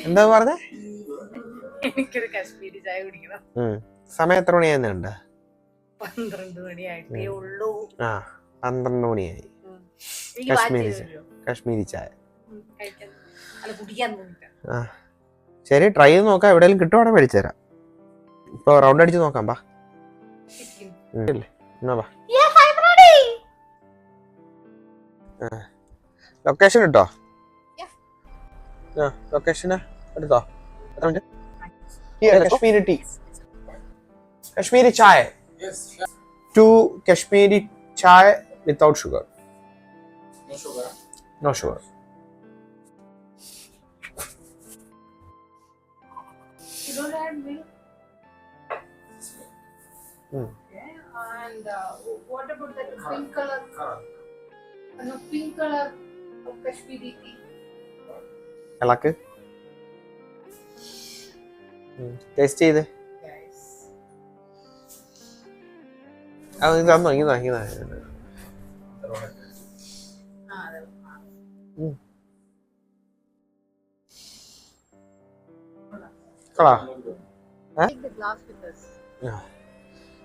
എന്താ പറഞ്ഞേ? എനിക്കൊരു കശ്മീരി ചായ കുടിക്കണം. സമയം എത്ര മണിയായിരുന്നുണ്ട്? 12 മണിയായിട്ടേ ഉള്ളൂ. 12 മണിയായി. കശ്മീരി ചായ ശരി, ട്രൈ ചെയ്ത് നോക്കാം. എവിടെയെങ്കിലും കിട്ടുവാണെങ്കിൽ മേടിച്ചു തരാം. ഇപ്പൊ റൗണ്ട് അടിച്ച് നോക്കാം. ബാ ലൊക്കേഷൻ കിട്ടോ? ലൊക്കേഷന് എടുത്തോ? കശ്മീരി ടീ, കശ്മീരി ചായ. 2 കശ്മീരി ചായ without sugar. No sugar. You don't add milk? Okay. And what about that pink color? No, pink color of Kashmiri tea. ഇളക്ക്. ടേസ്റ്റ് ചെയ്തേ. ഇതാന്നോ? ഇങ്ങനെ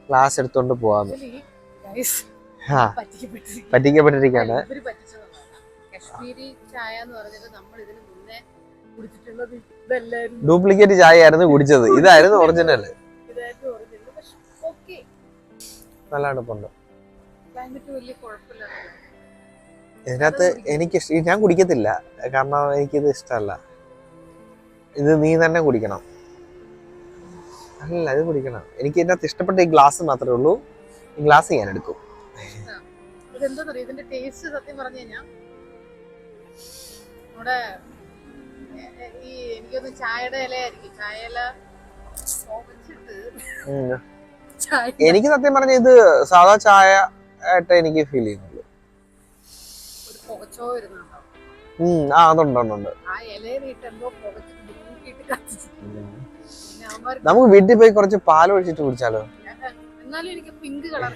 ഗ്ലാസ് എടുത്തോണ്ട് പോവാന്ന്. പറ്റിക്കപ്പെട്ടിരിക്കാണ്. ഡ്യൂപ്ലിക്കേറ്റ് ചായ ആയിരുന്നു കുടിച്ചത്. ഇതായിരുന്നു ഒറിജിനൽ. നല്ല അടുപ്പുണ്ട് ഇതിനകത്ത്. എനിക്ക് ഞാൻ കുടിക്കത്തില്ല, കാരണം എനിക്കിത് ഇഷ്ടമല്ല. ഇത് നീ തന്നെ കുടിക്കണം. അല്ല, ഇത് കുടിക്കണം. എനിക്ക് ഇതിനകത്ത് ഇഷ്ടപ്പെട്ട ഈ ഗ്ലാസ് മാത്രമേ ഉള്ളൂ. ഈ ഗ്ലാസ് ഞാൻ എടുക്കും. ഇതിന്റെ ടേസ്റ്റ് സത്യം പറഞ്ഞു കഴിഞ്ഞാൽ നമ്മുടെ ഈ എനിക്കൊന്ന് ചായയുടെ ഇലയായിരിക്കും. ചായയില എനിക്ക് സത്യം പറഞ്ഞ ഇത് സാധാ ചായ ആയിട്ട് എനിക്ക് ഫീൽ ചെയ്യുന്നുള്ളൂ. അതുണ്ട്. നമുക്ക് വീട്ടിൽ പോയി കുറച്ച് പാൽ ഒഴിച്ചിട്ട് കുടിച്ചാലോ? എന്നാലും എനിക്ക് പിങ്ക് കളർ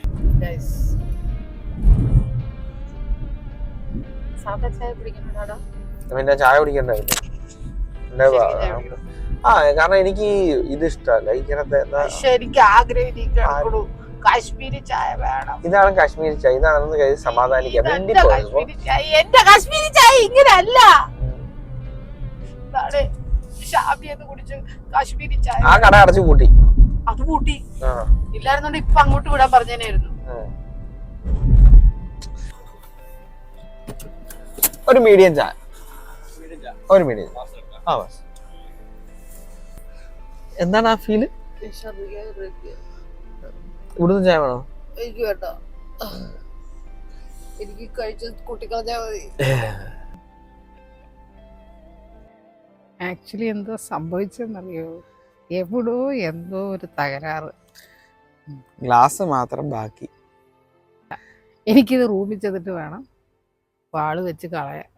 സാധാ ചായ കുടിക്കണോ? പിന്നെ ചായ കുടിക്കണ്ടായിരുന്നു. കാരണം എനിക്ക് ഇത് ഇഷ്ടമല്ല. എനിക്ക് ആഗ്രഹിക്കുന്നു കാശ്മീരി ചായ വേണം. ഇതാണ് കാശ്മീരി ചായ. ഇതാണെന്ന് കരുതി സമാധാനിക്കാം. എന്റെ കാശ്മീരി ചായ ഇങ്ങനല്ല. കാശ്മീരി ചായ ആ കട അടച്ചു പൂട്ടി. അത് പൂട്ടി ഇല്ലായിരുന്നോണ്ട് ഇപ്പൊ അങ്ങോട്ട് വിടാൻ പറഞ്ഞേനായിരുന്നു. ഒരു മീഡിയം ചായ. ഒരു മീഡിയം. എന്താണ് ആ ഫീല്? ഇവിടുന്ന് ചായ വേണോ? എനിക്ക് വേണ്ട, എനിക്ക് കഴിച്ച് കൂട്ടിക്കളഞ്ഞാ മതി. ആക്ച്വലി എന്തോ സംഭവിച്ചെന്നറിയോ? എവിടോ എന്തോ ഒരു തകരാറ്. ഗ്ലാസ് മാത്രം ബാക്കി. എനിക്കിത് റൂമിൽ ചെന്നിട്ട് വേണം പാള് വെച്ച് കളയാൻ.